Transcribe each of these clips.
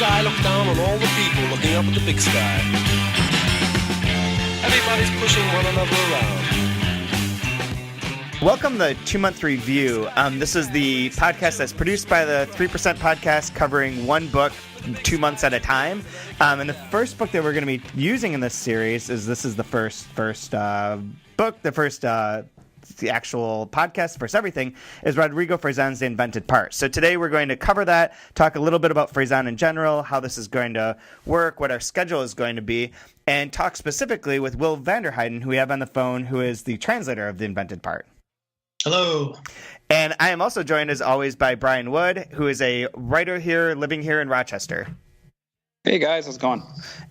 I look down on all the people looking up at the big sky. Everybody's pushing one another around. Welcome to 2-Month Review. This is the podcast that's produced by the 3% Podcast, covering one book 2 months at a time. And the first book that we're going to be using in this series is the first book, the actual podcast, first everything, is Rodrigo Fresán's The Invented Part. So today we're going to cover that, talk a little bit about Fresán in general, how this is going to work, what our schedule is going to be, and talk specifically with Will Vanderhyden, who we have on the phone, who is the translator of The Invented Part. Hello. And I am also joined, as always, by Brian Wood, who is a writer here, living here in Rochester. Hey guys, how's it going?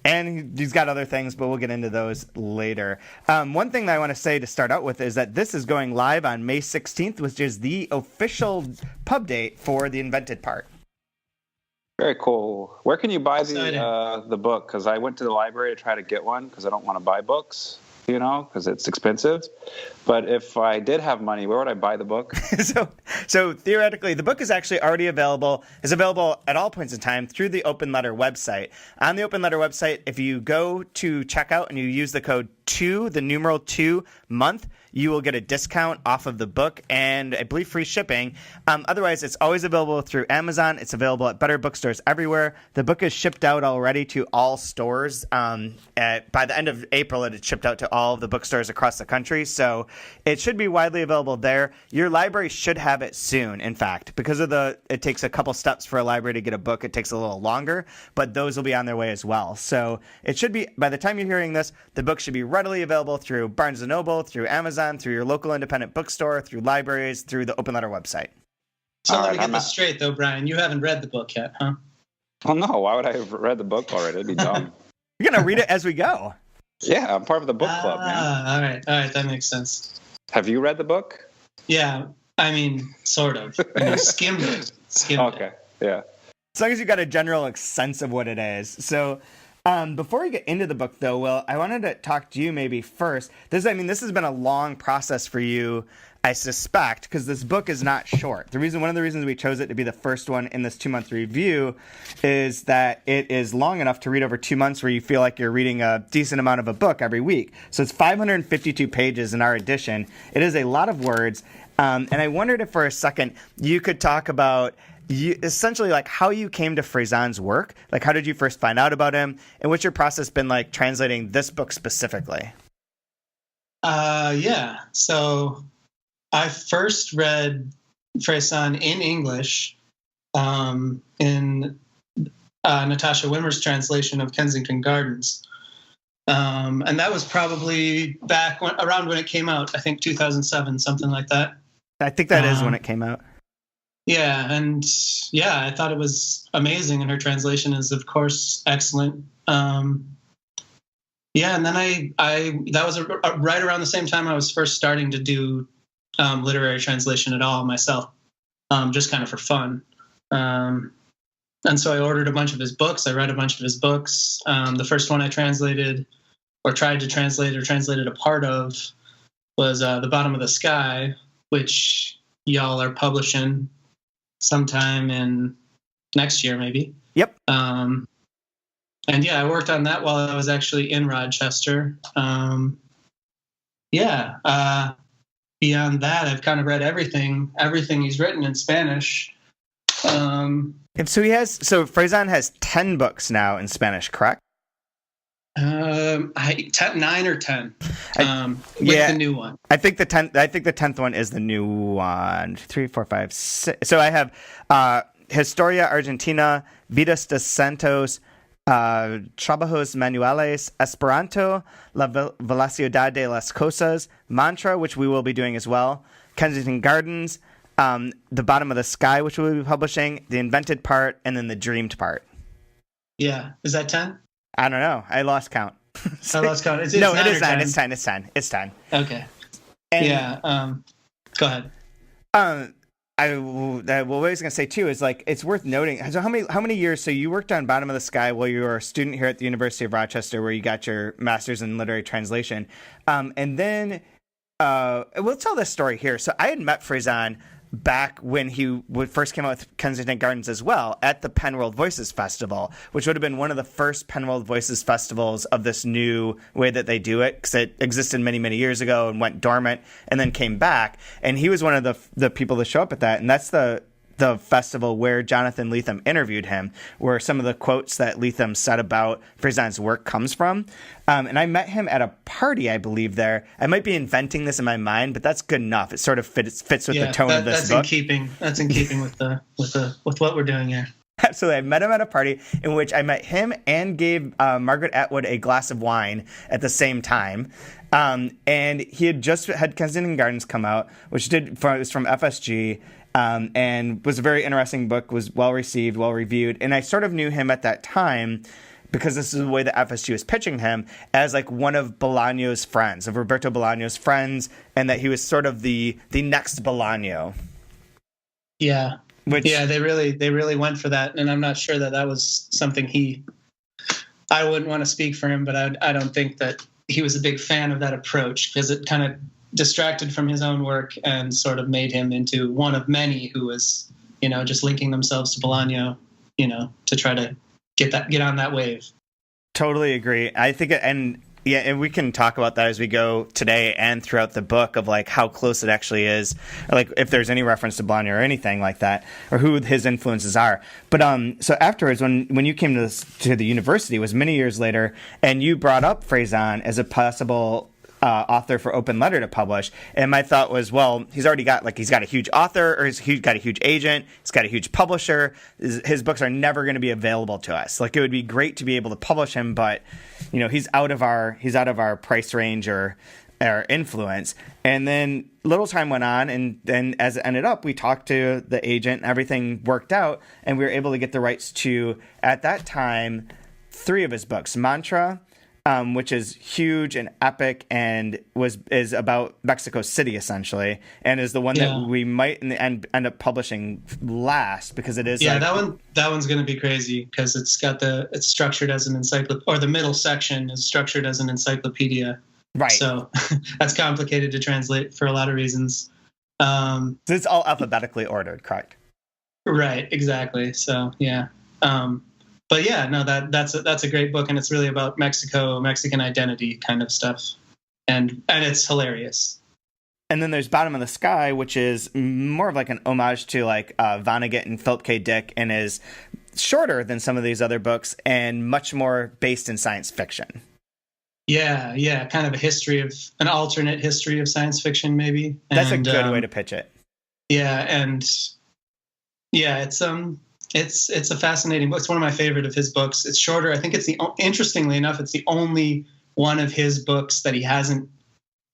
And he's got other things, but we'll get into those later. One thing that I want to say to start out with is that this is going live on May 16th, which is the official pub date for The Invented Part. Very cool. Where can you buy the book? Because I went to the library to try to get one because I don't want to buy books, because it's expensive. But if I did have money, where would I buy the book? So theoretically, the book is actually already available. It's available at all points in time through the Open Letter website. On the Open Letter website, if you go to checkout and you use the code 2, the numeral 2 month, you will get a discount off of the book and I believe free shipping. Otherwise, it's always available through Amazon. It's available at better bookstores everywhere. The book is shipped out already to all stores. By the end of April, it had shipped out to all of the bookstores across the country. So it should be widely available there. Your library should have it soon, in fact. Because it takes a couple steps for a library to get a book. It takes a little longer, but those will be on their way as well. So it should be, by the time you're hearing this, the book should be readily available through Barnes & Noble, through Amazon, through your local independent bookstore, through libraries, through the Open Letter website. So let me get this straight, though, Brian. You haven't read the book yet, huh? Well, no. Why would I have read the book already? It'd be dumb. You're going to read it as we go. Yeah, I'm part of the book club, man. All right. That makes sense. Have you read the book? Yeah, I mean, sort of. Skimmed it. Okay, yeah. As long as you got a general sense of what it is. So before we get into the book, though, Will, I wanted to talk to you maybe first. This has been a long process for you, I suspect, because this book is not short. One of the reasons we chose it to be the first one in this 2-month review is that it is long enough to read over 2 months where you feel like you're reading a decent amount of a book every week. So it's 552 pages in our edition. It is a lot of words. And I wondered if for a second you could talk about essentially like how you came to Fresán's work. Like, how did you first find out about him? And what's your process been like translating this book specifically? Yeah. So I first read Fresán in English in Natasha Wimmer's translation of Kensington Gardens. And that was probably around when it came out, I think 2007, something like that. I think that is when it came out. Yeah, and I thought it was amazing, and her translation is, of course, excellent. And then I that was right around the same time I was first starting to do literary translation at all myself, just kind of for fun. And so I ordered a bunch of his books. I read a bunch of his books. The first one I translated, or tried to translate, or translated a part of, was The Bottom of the Sky, which y'all are publishing sometime in next year, maybe. Yep. And I worked on that while I was actually in Rochester. Beyond that, I've kind of read everything he's written in Spanish. And so Fresán has 10 books now in Spanish, correct? 9 or 10. The new one. I think the 10th one is the new one. 3, 4, 5, 6. So I have Historia Argentina, Vidas de Santos, Trabajos Manuales, Esperanto, La Velocidad de las Cosas, Mantra, which we will be doing as well, Kensington Gardens, The Bottom of the Sky, which we'll be publishing, The Invented Part, and then The Dreamed Part. Yeah. Is that 10? I don't know. I lost count. I lost count. It's no, 9 it is 10. 10. It's 10. Okay. And, go ahead. What I was going to say too is like it's worth noting. So how many years? So you worked on Bottom of the Sky while you were a student here at the University of Rochester, where you got your master's in literary translation, and then we'll tell this story here. So I had met Fresán back when he first came out with Kensington Gardens as well at the Penn World Voices Festival, which would have been one of the first Penn World Voices festivals of this new way that they do it, because it existed many, many years ago and went dormant and then came back. And he was one of the people to show up at that. And that's the festival where Jonathan Lethem interviewed him, where some of the quotes that Lethem said about Fresán's work comes from. And I met him at a party, I believe, there. I might be inventing this in my mind, but that's good enough. It sort of fits with the tone of this book. That's in keeping with what we're doing here. Absolutely. I met him at a party in which I met him and gave Margaret Atwood a glass of wine at the same time. And he had just had Kensington Gardens come out, which it was from FSG. And was a very interesting book, was well received, well reviewed. And I sort of knew him at that time because this is the way that FSG was pitching him as like one of Bolaño's friends, of Roberto Bolaño's friends, and that he was sort of the next Bolaño. Yeah. They really went for that. And I'm not sure that was something I wouldn't want to speak for him, but I don't think that he was a big fan of that approach, because it kind of distracted from his own work and sort of made him into one of many who was, just linking themselves to Bolaño, to try to get on that wave. Totally agree. I think, and we can talk about that as we go today and throughout the book, of like how close it actually is, like if there's any reference to Bolaño or anything like that, or who his influences are. But so afterwards, when you came to the university, it was many years later, and you brought up Fresán as a possible author for Open Letter to publish, and my thought was, well, he's got a huge author, or he's got a huge agent, he's got a huge publisher. His books are never going to be available to us. Like, it would be great to be able to publish him, but he's out of our price range or influence. And then little time went on, and then as it ended up, we talked to the agent, and everything worked out, and we were able to get the rights to, at that time, 3 of his books. Mantra, which is huge and epic, and is about Mexico City essentially, and is the one that we might in the end up publishing last, because it is. Yeah, that one's going to be crazy, because it's structured as an encyclopedia, or the middle section is structured as an encyclopedia. Right. So that's complicated to translate for a lot of reasons. So it's all alphabetically ordered, correct? Right. Exactly. So yeah. But yeah, no, that's a great book, and it's really about Mexico, Mexican identity kind of stuff, and it's hilarious. And then there's Bottom of the Sky, which is more of like an homage to like Vonnegut and Philip K. Dick, and is shorter than some of these other books and much more based in science fiction. Yeah, kind of an alternate history of science fiction, maybe. That's a good way to pitch it. Yeah, and yeah, it's a fascinating book. It's one of my favorite of his books. It's shorter. I think interestingly enough, it's the only one of his books that he hasn't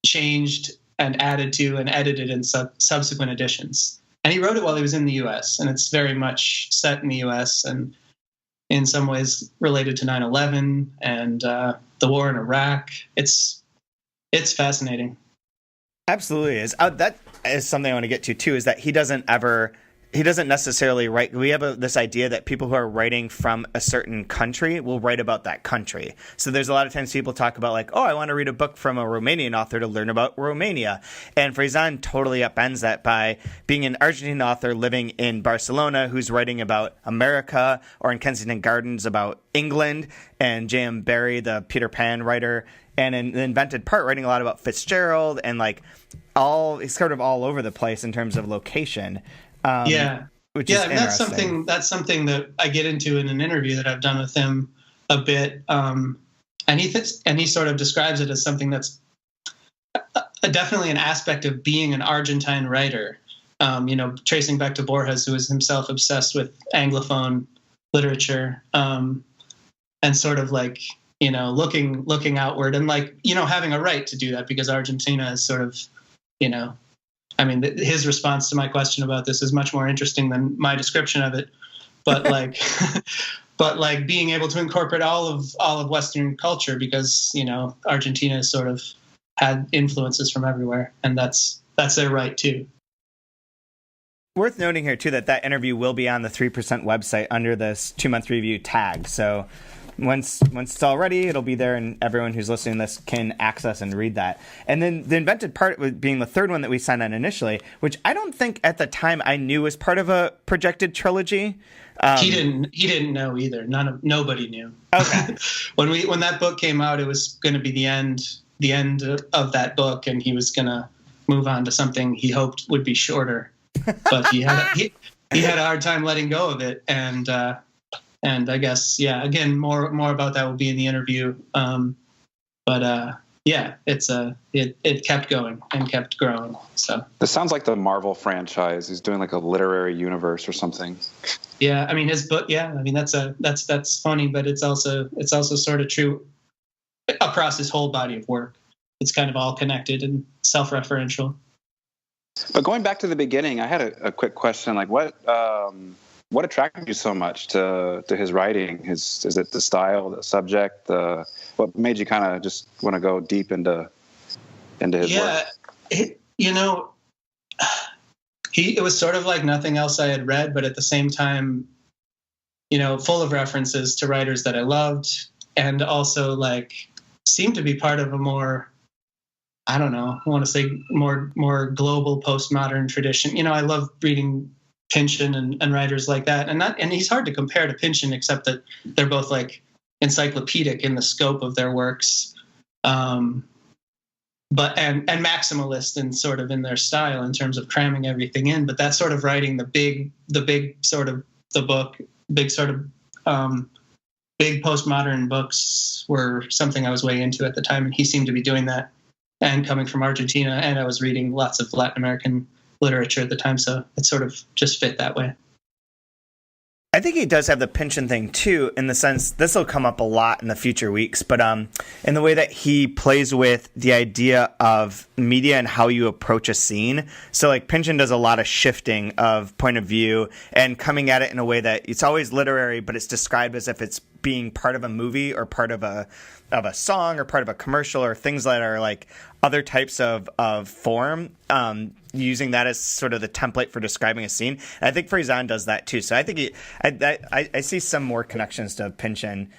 changed and added to and edited in subsequent editions. And he wrote it while he was in the U.S., and it's very much set in the U.S. and in some ways related to 9/11 and the war in Iraq. It's fascinating. Absolutely is. That is something I want to get to too. Is that he doesn't necessarily write. We have this idea that people who are writing from a certain country will write about that country. So there's a lot of times people talk about like, oh, I want to read a book from a Romanian author to learn about Romania. And Fresán totally upends that by being an Argentine author living in Barcelona who's writing about America, or in Kensington Gardens about England, and J.M. Barrie, the Peter Pan writer, and in The Invented Part, writing a lot about Fitzgerald, and like he's sort of all over the place in terms of location. Which is and that's something that I get into in an interview that I've done with him a bit. And he sort of describes it as something that's definitely an aspect of being an Argentine writer. Tracing back to Borges, who was himself obsessed with Anglophone literature, and sort of like looking outward, and like having a right to do that, because Argentina is sort of his response to my question about this is much more interesting than my description of it, but like being able to incorporate all of Western culture, because Argentina has sort of had influences from everywhere, and that's their right too. Worth noting here too that interview will be on the 3% website under this 2-month review tag. So once it's all ready, it'll be there, and everyone who's listening to this can access and read that. And then the Invented Part being the third one that we signed on initially, which I don't think at the time I knew was part of a projected trilogy. He didn't know either. Nobody knew. Okay. when that book came out, it was going to be the end of that book, and he was going to move on to something he hoped would be shorter. But he had a hard time letting go of it, and I guess, yeah, again, more about that will be in the interview. Yeah, it kept going and kept growing. So this sounds like the Marvel franchise. He's doing like a literary universe or something. Yeah, I mean his book. Yeah, I mean that's funny, but it's also sort of true across his whole body of work. It's kind of all connected and self-referential. But going back to the beginning, I had a quick question. Like, what attracted you so much to his writing? Is it the style, the subject? What made you kind of just want to go deep into his work? It was sort of like nothing else I had read, but at the same time, full of references to writers that I loved, and also like seemed to be part of a more, I don't know, I want to say more global postmodern tradition. I love reading Pynchon and writers like that, and he's hard to compare to Pynchon, except that they're both like encyclopedic in the scope of their works, but maximalist and sort of in their style in terms of cramming everything in. But that sort of writing, the big sort of the book, big sort of big postmodern books were something I was way into at the time, and he seemed to be doing that. And coming from Argentina, and I was reading lots of Latin American literature at the time, so it sort of just fit that way. I think he does have the Pynchon thing too, in the sense this will come up a lot in the future weeks, but in the way that he plays with the idea of media and how you approach a scene. So like Pynchon does a lot of shifting of point of view and coming at it in a way that it's always literary, but it's described as if it's being part of a movie or part of a song or part of a commercial or things that are like other types of form, using that as sort of the template for describing a scene. And I think Fresán does that too. So I think I see some more connections to Pynchon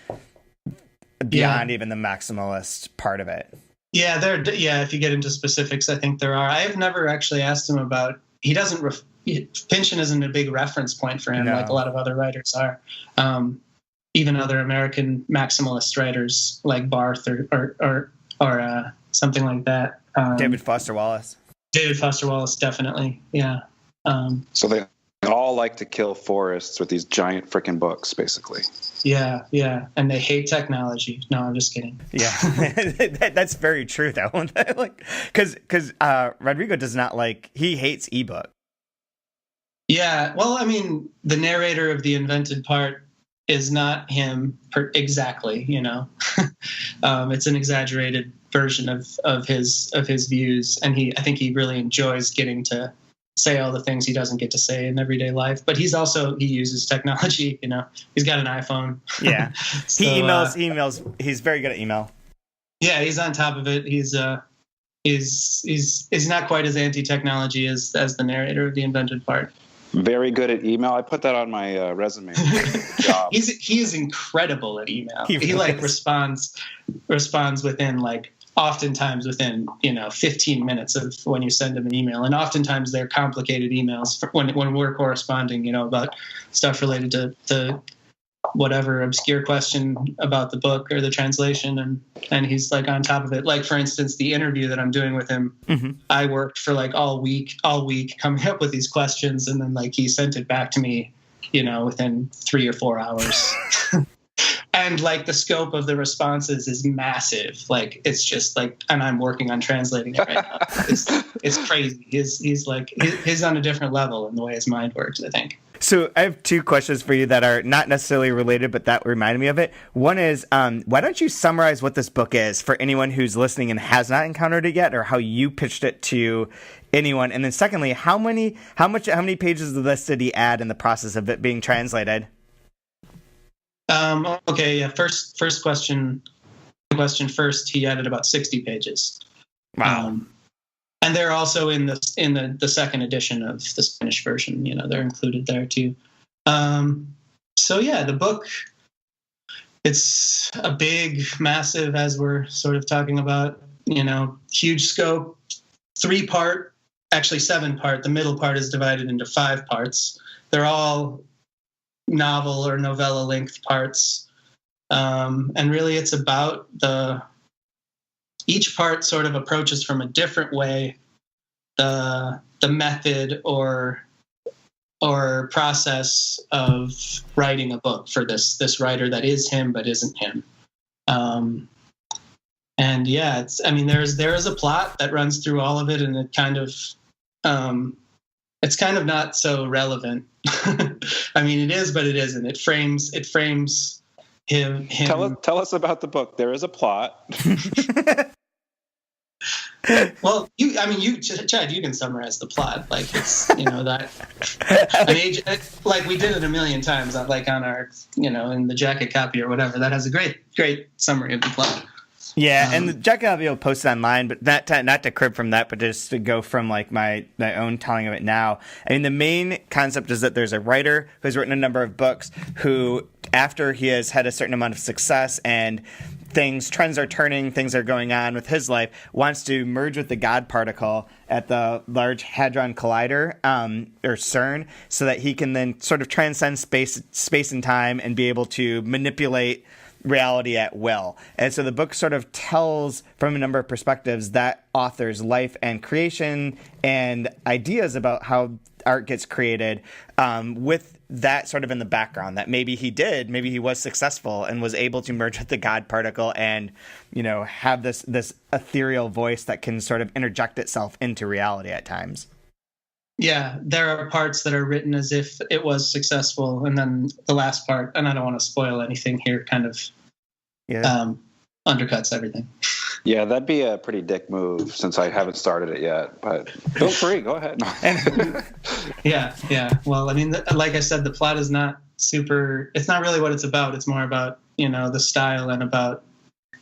beyond even the maximalist part of it. Yeah, if you get into specifics, I think there are. I've never actually asked him about, he doesn't, Pynchon isn't a big reference point for him, like a lot of other writers are. Even other American maximalist writers like Barth or something like that. David Foster Wallace. David Foster Wallace, definitely. Yeah. So they all like to kill forests with these giant freaking books, basically. Yeah. And they hate technology. No, I'm just kidding. Yeah. That's very true, though. Because Rodrigo does not he hates ebook. Yeah. Well, I mean, the narrator of The Invented Part is not him exactly, it's an exaggerated version of his views, and I think he really enjoys getting to say all the things he doesn't get to say in everyday life. But he uses technology, he's got an iPhone. Yeah. So, he emails. He's very good at email. Yeah, he's on top of it. He's not quite as anti-technology as the narrator of The Invented Part. Very good at email. I put that on my resume. He is incredible at email. He responds within oftentimes within 15 minutes of when you send him an email, and oftentimes they're complicated emails when we're corresponding about stuff related to whatever obscure question about the book or the translation, and he's on top of it. Like, for instance, the interview that I'm doing with him, I worked for all week coming up with these questions, and then he sent it back to me within 3 or 4 hours. And the scope of the responses is massive. It's just and I'm working on translating it right now. It's crazy. He's on a different level in the way his mind works, I think. So I have 2 questions for you that are not necessarily related, but that reminded me of it. One is, why don't you summarize what this book is for anyone who's listening and has not encountered it yet, or how you pitched it to anyone? And then secondly, how many pages of this did he add in the process of it being translated? Okay. Yeah. First question first. He added about 60 pages. Wow. And they're also in the second edition of the Spanish version. They're included there too. So yeah, the book. it's a big, massive, as we're sort of talking about, huge scope, 3-part, actually 7-part. The middle part is divided into 5 parts. They're all novel or novella length parts. And really it's about each part sort of approaches from a different way the method or process of writing a book for this writer that is him but isn't him. And yeah, there is a plot that runs through all of it, and it kind of it's kind of not so relevant. I mean, it is, but it isn't. It frames him. Tell us about the book. There is a plot. Well, Chad, you can summarize the plot. Like, it's, that like we did it a million times, like on our, in the jacket copy or whatever. That has a great summary of the plot. Yeah, and the jacket copy will post it online, but not to crib from that, but just to go from like my own telling of it now. I mean, the main concept is that there's a writer who's written a number of books who, after he has had a certain amount of success and trends are turning, things are going on with his life, wants to merge with the God particle at the Large Hadron Collider, or CERN, so that he can then sort of transcend space and time and be able to manipulate reality at will. And so the book sort of tells from a number of perspectives that author's life and creation and ideas about how art gets created, with that sort of in the background, that maybe he was successful and was able to merge with the God particle and, have this ethereal voice that can sort of interject itself into reality at times. Yeah, there are parts that are written as if it was successful, and then the last part, and I don't want to spoil anything here, kind of undercuts everything. Yeah, that'd be a pretty dick move since I haven't started it yet, but feel free, go ahead. Yeah. Well, I mean, like I said, the plot is not it's not really what it's about. It's more about, the style and about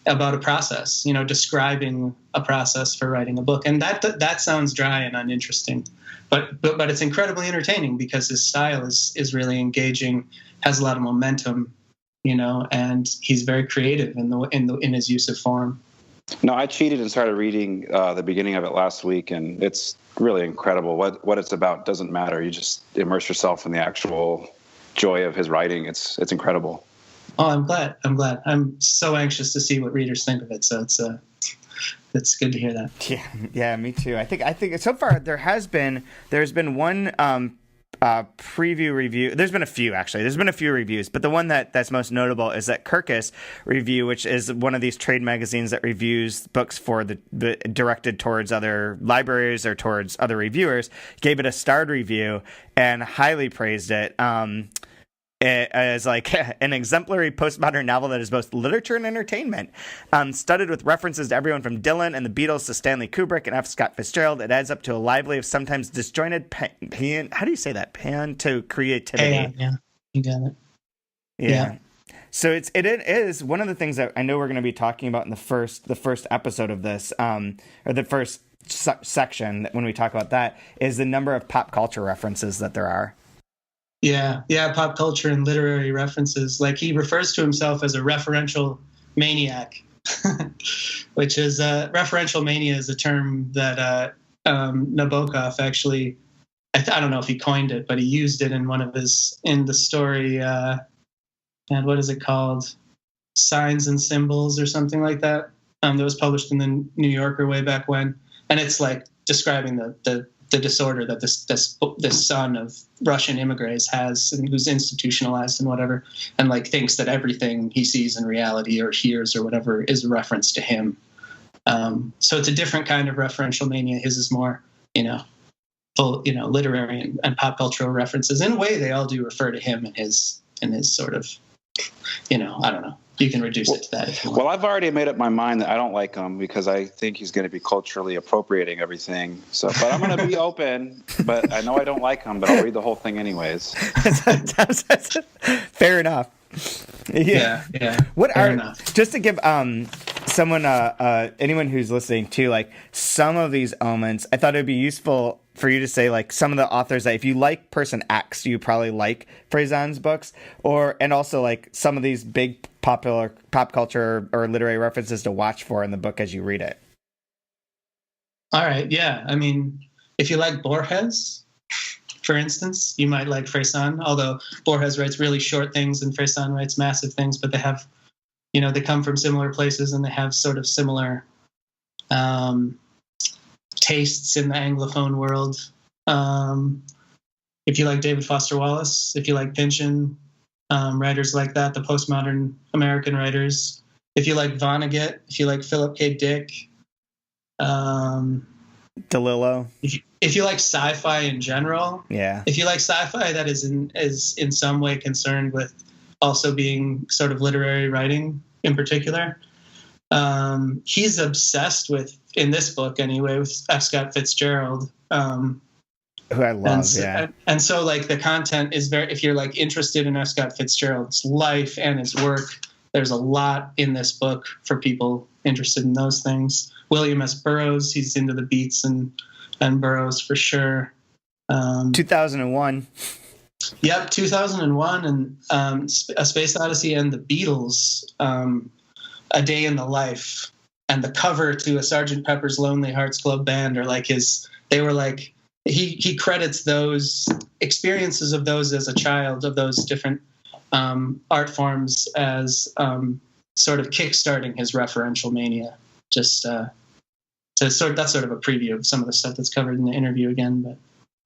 a process, describing a process for writing a book. And that sounds dry and uninteresting, but it's incredibly entertaining because his style is really engaging, has a lot of momentum, and he's very creative in his use of form. No, I cheated and started reading the beginning of it last week, and it's really incredible. What it's about doesn't matter. You just immerse yourself in the actual joy of his writing. It's incredible. Oh, I'm glad. I'm so anxious to see what readers think of it. So it's good to hear that. Yeah, me too. I think so far there's been one preview review. There's been a few, actually. There's been a few reviews, but the one that's most notable is that Kirkus Review, which is one of these trade magazines that reviews books for the directed towards other libraries or towards other reviewers, gave it a starred review and highly praised it. As like an exemplary postmodern novel that is both literature and entertainment, studded with references to everyone from Dylan and the Beatles to Stanley Kubrick and F. Scott Fitzgerald. It adds up to a lively, if sometimes disjointed how do you say that? Pan to creativity. Yeah, you got it. Yeah. So it is one of the things that I know we're going to be talking about in the first episode of this, or the first section when we talk about that, is the number of pop culture references that there are. Yeah, pop culture and literary references. Like, he refers to himself as a referential maniac, which is referential mania is a term that Nabokov actually, I don't know if he coined it, but he used it in in the story. And what is it called? Signs and Symbols or something like that. That was published in the New Yorker way back when, and it's like describing the disorder that this son of Russian immigrants has, and who's institutionalized and whatever, and like thinks that everything he sees in reality or hears or whatever is a reference to him. So it's a different kind of referential mania. His is more, full, literary and pop cultural references. In a way, they all do refer to him and his sort of, I don't know. You can reduce it to that if you want. Well, I've already made up my mind that I don't like him because I think he's going to be culturally appropriating everything. So, but I'm going to be open. But I know I don't like him, but I'll read the whole thing anyways. Fair enough. Yeah. Just to give someone, anyone who's listening to, like, some of these elements, I thought it'd be useful for you to say, like, some of the authors that if you like person X, you probably like Fresán's books, and also like some of these big popular pop culture or literary references to watch for in the book as you read it. All right. Yeah. I mean, if you like Borges, for instance, you might like Fresán, although Borges writes really short things and Fresán writes massive things, but they have, they come from similar places and they have sort of similar tastes in the Anglophone world. If you like David Foster Wallace, if you like Pynchon, writers like that, the postmodern American writers, if you like Vonnegut, if you like Philip K. Dick, DeLillo. If you like sci-fi in general, yeah. If you like sci-fi that is in some way concerned with also being sort of literary writing in particular, he's obsessed with, in this book anyway, with F. Scott Fitzgerald, who I love. And so like the content is very, if you're like interested in F. Scott Fitzgerald's life and his work, there's a lot in this book for people interested in those things. William S. Burroughs, he's into the Beats and Burroughs for sure. 2001. Yep, 2001, and A Space Odyssey and the Beatles, A Day in the Life, and the cover to a Sgt. Pepper's Lonely Hearts Club Band are like he credits those experiences of those as a child, of those different art forms as sort of kickstarting his referential mania. Just that's sort of a preview of some of the stuff that's covered in the interview again,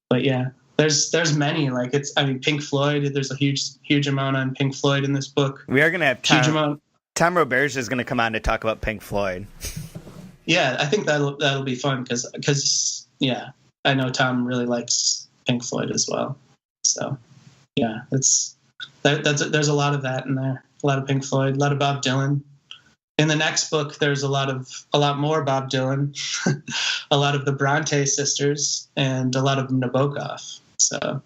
but yeah, there's many, like Pink Floyd. There's a huge amount on Pink Floyd in this book. We are going to have Tom Roberge is going to come on to talk about Pink Floyd. Yeah, I think that'll be fun because yeah, I know Tom really likes Pink Floyd as well. So yeah, there's a lot of that in there. A lot of Pink Floyd, a lot of Bob Dylan. In the next book, there's a lot more Bob Dylan, a lot of the Bronte sisters, and a lot of Nabokov. So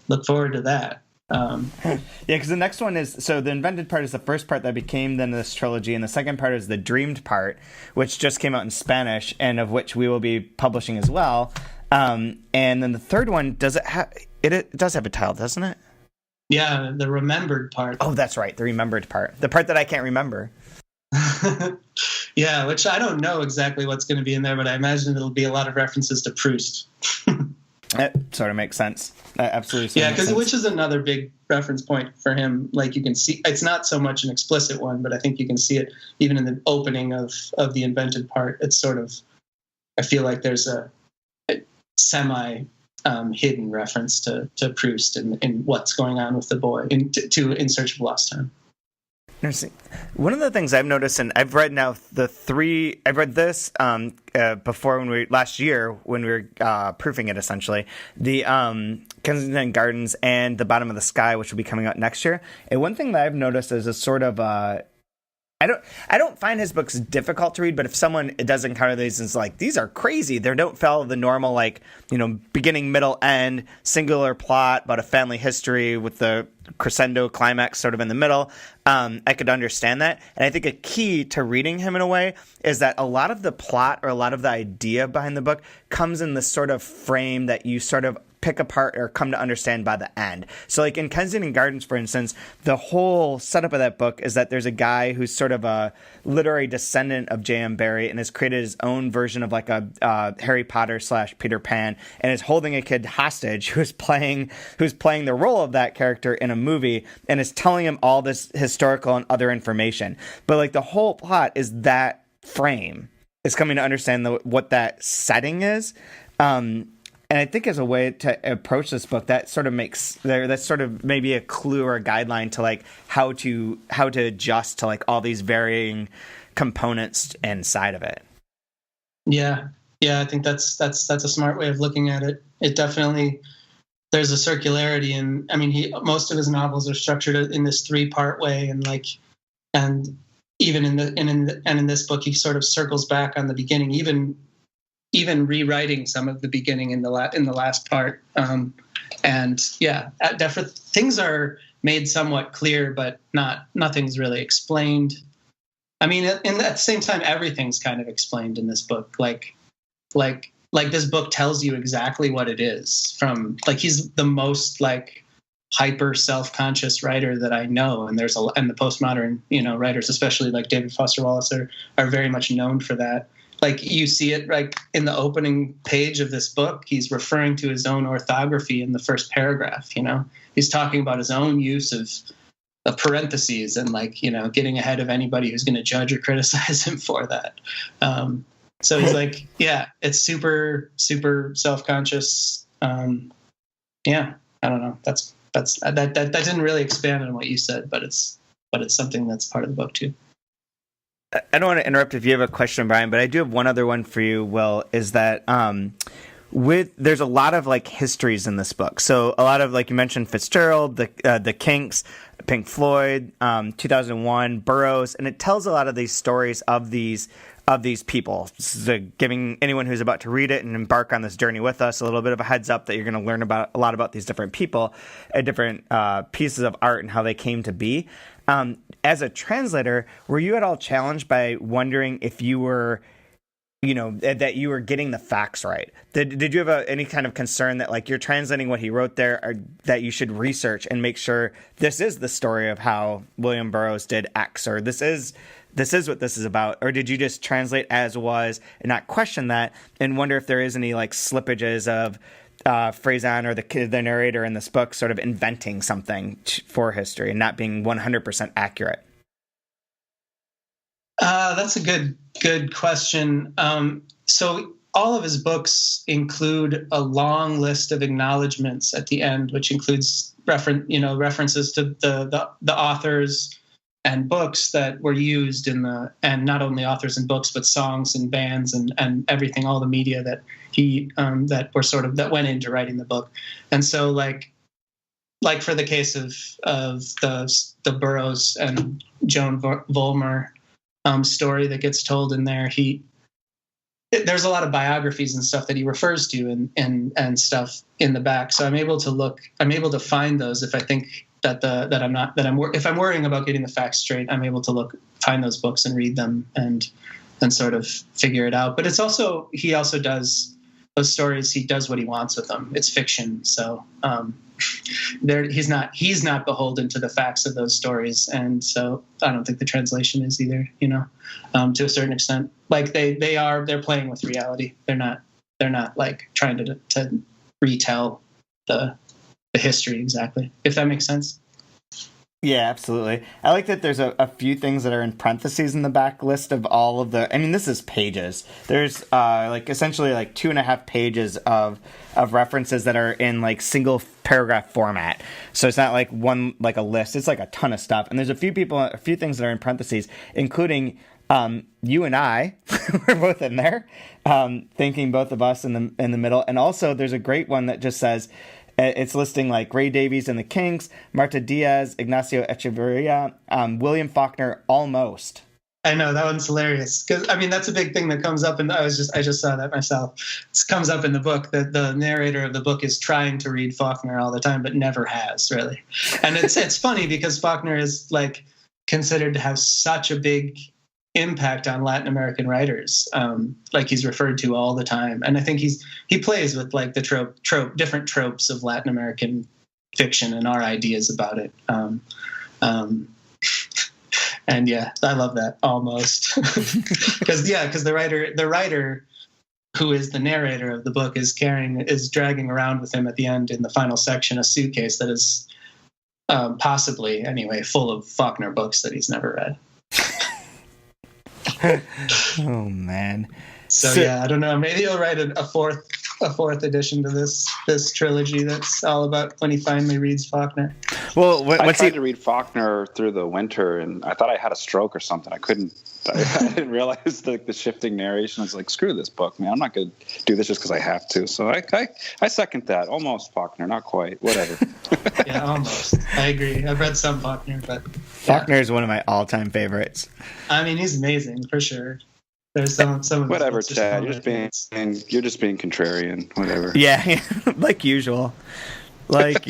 look forward to that. Yeah, because the next one is, so the invented part is the first part that became then this trilogy, and the second part is the dreamed part, which just came out in Spanish, and of which we will be publishing as well. And then the third one, it does have a title, doesn't it? Yeah, the remembered part. Oh, that's right, the remembered part. The part that I can't remember. Yeah, which I don't know exactly what's going to be in there, but I imagine it'll be a lot of references to Proust. That sort of makes sense. Absolutely. Yeah, which is another big reference point for him. Like you can see, it's not so much an explicit one, but I think you can see it even in the opening of the invented part. It's sort of, I feel like there's a semi hidden reference to Proust and what's going on with the boy in Search of Lost Time. Interesting. One of the things I've noticed, and I've read now I've read this before last year when we were proofing it, essentially, the Kensington Gardens and The Bottom of the Sky, which will be coming out next year. And one thing that I've noticed is a sort of I don't find his books difficult to read, but if someone does encounter these and is like, these are crazy, they don't follow the normal, like, beginning, middle, end, singular plot about a family history with the crescendo climax sort of in the middle, I could understand that. And I think a key to reading him in a way is that a lot of the plot or a lot of the idea behind the book comes in this sort of frame that you sort of pick apart or come to understand by the end. So like in Kensington Gardens, for instance, the whole setup of that book is that there's a guy who's sort of a literary descendant of J.M. Barrie and has created his own version of like a Harry Potter / Peter Pan, and is holding a kid hostage who's playing the role of that character in a movie and is telling him all this historical and other information. But like the whole plot is that frame is coming to understand what that setting is. And I think as a way to approach this book, that sort of that's sort of maybe a clue or a guideline to like how to adjust to like all these varying components inside of it. Yeah, I think that's a smart way of looking at it. It definitely, there's a circularity, and I mean most of his novels are structured in this 3-part way, and even in this book he sort of circles back on the beginning, even rewriting some of the beginning in the last part. And yeah, definitely things are made somewhat clear, but nothing's really explained. I mean, at the same time, everything's kind of explained in this book. Like this book tells you exactly what it is. From like, he's the most like hyper self-conscious writer that I know, and and the postmodern, writers, especially like David Foster Wallace, are very much known for that. Like you see it like in the opening page of this book, he's referring to his own orthography in the first paragraph. He's talking about his own use of parentheses and like, getting ahead of anybody who's going to judge or criticize him for that. So he's like, yeah, it's super, super self-conscious. Yeah, I don't know. That didn't really expand on what you said, but it's something that's part of the book too. I don't want to interrupt if you have a question, Brian, but I do have one other one for you, Will, is that there's a lot of like histories in this book. So a lot of, like you mentioned, Fitzgerald, the Kinks, Pink Floyd, 2001, Burroughs, and it tells a lot of these stories of these people, so giving anyone who's about to read it and embark on this journey with us a little bit of a heads up that you're going to learn a lot about these different people, different pieces of art and how they came to be. As a translator, were you at all challenged by wondering if you were, that you were getting the facts right? Did you have any kind of concern that like you're translating what he wrote there, or that you should research and make sure this is the story of how William Burroughs did X, or this is what this is about? Or did you just translate as was and not question that and wonder if there is any like slippages of Fresán or the narrator in this book sort of inventing something for history and not being 100% accurate? That's a good question. So all of his books include a long list of acknowledgments at the end, which includes references to the authors and books that were used and not only authors and books, but songs and bands and everything, all the media that he that went into writing the book. And so like for the case of the Burroughs and Joan Vollmer story that gets told in there, there's a lot of biographies and stuff that he refers to and stuff in the back. So I'm able to find those if I think if I'm worrying about getting the facts straight, I'm able to find those books and read them and sort of figure it out. But it's also, he also does those stories. He does what he wants with them. It's fiction. So, he's not beholden to the facts of those stories. And so I don't think the translation is either, to a certain extent. Like they're playing with reality. They're not like trying to retell the history exactly, if that makes sense. Yeah, absolutely. I like that there's a few things that are in parentheses in the back list of all of the, I mean, this is pages. There's essentially 2.5 pages of references that are in like single paragraph format. So it's not like one, like a list. It's like a ton of stuff. And there's a few things that are in parentheses, including you and I. We're both in there, thinking both of us in the middle. And also there's a great one that just says, it's listing like Ray Davies and the Kinks, Marta Diaz, Ignacio Echeverria, William Faulkner, almost. I know, that one's hilarious because I mean that's a big thing that comes up, and I just saw that myself. It comes up in the book that the narrator of the book is trying to read Faulkner all the time, but never has really. And it's funny because Faulkner is like considered to have such a big impact on Latin American writers, like he's referred to all the time. And I think he plays with like the different tropes of Latin American fiction and our ideas about it. And yeah, I love that almost because the writer who is the narrator of the book is dragging around with him at the end in the final section a suitcase that is possibly anyway full of Faulkner books that he's never read. Oh man. So yeah, I don't know. Maybe he'll write a fourth edition to this trilogy that's all about when he finally reads Faulkner. Well, I tried to read Faulkner through the winter, and I thought I had a stroke or something. I didn't realize the shifting narration. I was like, screw this book, man. I'm not going to do this just because I have to. So I second that. Almost Faulkner, not quite. Whatever. Yeah, almost. I agree. I've read some Faulkner, but Faulkner is one of my all-time favorites. I mean, he's amazing for sure. There's some of whatever, Chad. You're just being contrarian. Whatever. Yeah, like usual. But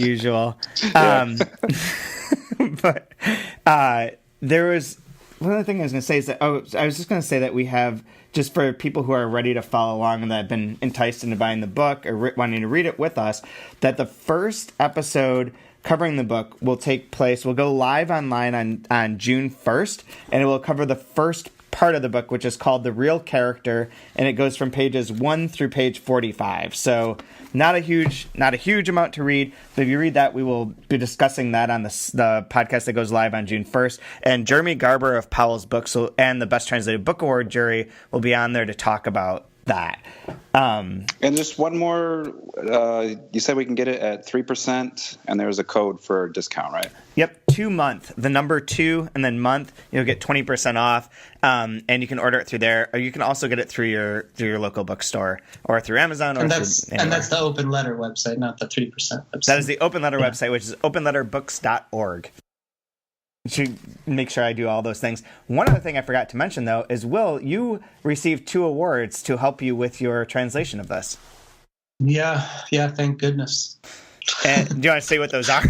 there was one other thing I was going to say is that, I was just going to say that we have, just for people who are ready to follow along and that have been enticed into buying the book or wanting to read it with us, that the first episode covering the book will take place, will go live online on June 1st, and it will cover the first part of the book, which is called The Real Character, and it goes from pages 1 through page 45. So not a huge amount to read, but if you read that, we will be discussing that on the podcast that goes live on June 1st. And Jeremy Garber of Powell's Books and the Best Translated Book Award jury will be on there to talk about that. And just one more, you said we can get it at 3%, and there's a code for discount, right? Yep, 2 month. The number 2 and then month, you'll get 20% off, and you can order it through there, or you can also get it through your local bookstore or through Amazon. Or that's the Open Letter website, not the 3% website. That is the Open Letter website, which is openletterbooks.org. Should make sure I do all those things. One other thing I forgot to mention, though, is, Will, you received 2 awards to help you with your translation of this. Yeah, thank goodness. And do you want to say what those are?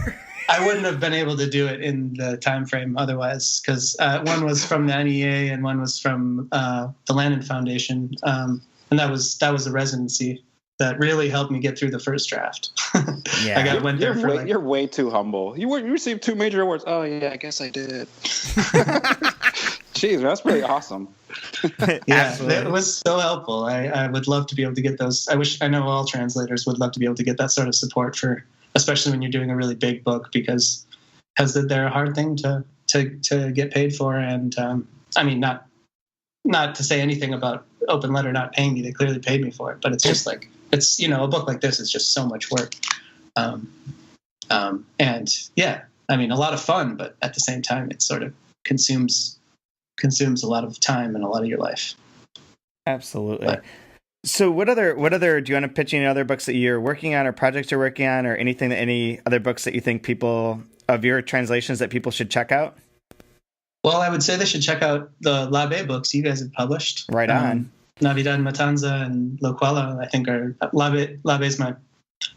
I wouldn't have been able to do it in the time frame otherwise, because one was from the NEA and one was from the Landon Foundation, and that was a residency that really helped me get through the first draft. Yeah. You're way too humble. You received 2 major awards. Oh yeah, I guess I did. Jeez, that's pretty awesome. Yeah, it was so helpful. I would love to be able to get those. I know all translators would love to be able to get that sort of support for, especially when you're doing a really big book, because they're a hard thing to get paid for. And I mean, not to say anything about Open Letter not paying me. They clearly paid me for it, but it's just like, it's, a book like this is just so much work. And yeah, I mean, a lot of fun, but at the same time, it sort of consumes a lot of time and a lot of your life. Absolutely. But, so what other, do you want to pitch any other books that you're working on or projects you're working on, or any other books that you think people of your translations that people should check out? Well, I would say they should check out the Labe books you guys have published. Right on. Navidad Matanza and Loquela, I think, are Labe's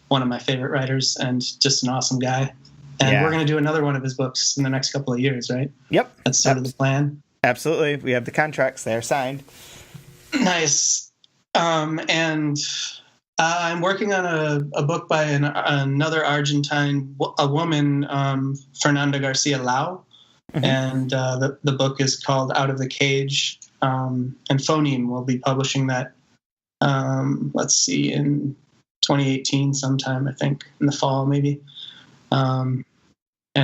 one of my favorite writers and just an awesome guy. And we're going to do another one of his books in the next couple of years, right? Yep. That's sort of the plan. Absolutely. We have the contracts there signed. Nice. And I'm working on a book by another Argentine, a woman, Fernanda Garcia Lau. Mm-hmm. And the book is called Out of the Cage. And Phoneme will be publishing that, let's see, in 2018 sometime, I think, in the fall maybe. And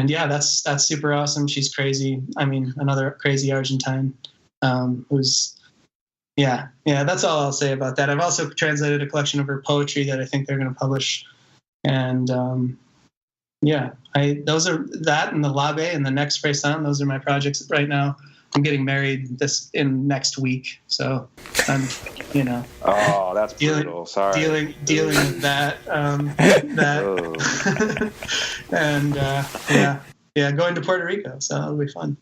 yeah, that's super awesome. She's crazy. I mean, another crazy Argentine who's, that's all I'll say about that. I've also translated a collection of her poetry that I think they're going to publish. And those are that and the Labe and the next Fresán. Those are my projects right now. I'm getting married next week, so I'm, Oh, that's brutal. Sorry. Dealing with that. And going to Puerto Rico, so it'll be fun.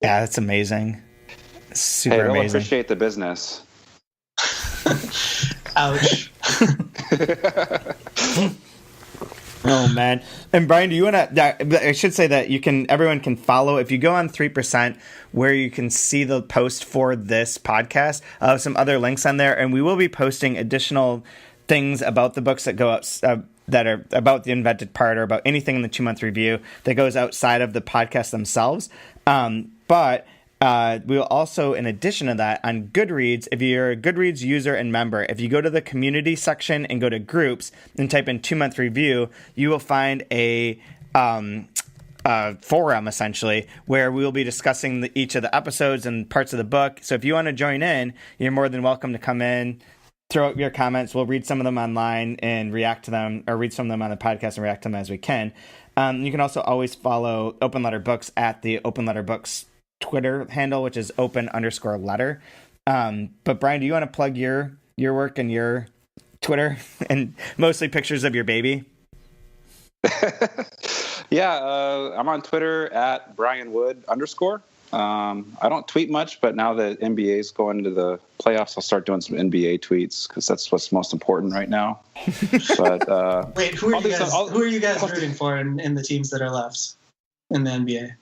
Yeah, that's amazing. Super they'll amazing. Appreciate the business. Ouch. Oh man. And Brian, do you want to, I should say that everyone can follow, if you go on 3%, where you can see the post for this podcast, some other links on there. And we will be posting additional things about the books that go up, that are about the invented part or about anything in the 2-month review that goes outside of the podcast themselves. But we will also, in addition to that, on Goodreads, if you're a Goodreads user and member, if you go to the community section and go to groups and type in 2-month review, you will find a forum, essentially, where we will be discussing each of the episodes and parts of the book. So if you want to join in, you're more than welcome to come in, throw out your comments. We'll read some of them online and react to them, or read some of them on the podcast and react to them as we can. You can also always follow Open Letter Books at the Open Letter Books Twitter handle, which is open_letter. But Brian, do you want to plug your work and your Twitter and mostly pictures of your baby? I'm on Twitter at BrianWood_. I don't tweet much, but now that NBA is going into the playoffs, I'll start doing some NBA tweets because that's what's most important right now. But wait, who are you guys rooting for in the teams that are left in the NBA?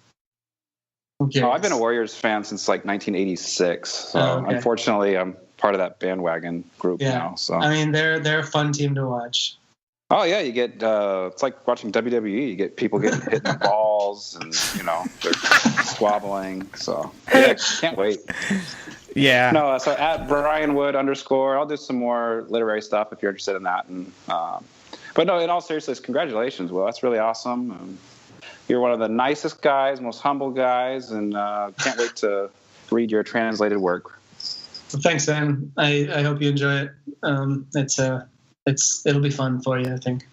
Okay. Oh, I've been a Warriors fan since like 1986. So unfortunately, I'm part of that bandwagon group now. So I mean, they're a fun team to watch. Oh yeah, you get it's like watching WWE. You get people getting hit in the balls, and they're squabbling. So yeah, can't wait. Yeah. No, so at Brian Wood _ I'll do some more literary stuff if you're interested in that. And but no, in all seriousness, congratulations, Will. That's really awesome. You're one of the nicest guys, most humble guys, and can't wait to read your translated work. Well, thanks, man. I hope you enjoy it. It'll be fun for you, I think.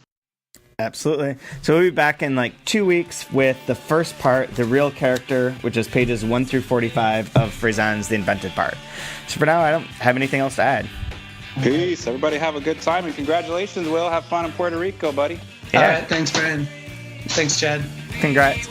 Absolutely. So we'll be back in like 2 weeks with the first part, the real character, which is pages 1 through 45 of Fresán's The Invented Part. So for now, I don't have anything else to add. Peace. Everybody have a good time, and congratulations, Will. Have fun in Puerto Rico, buddy. Yeah. All right. Thanks, Brian. Thanks, Chad. Congrats.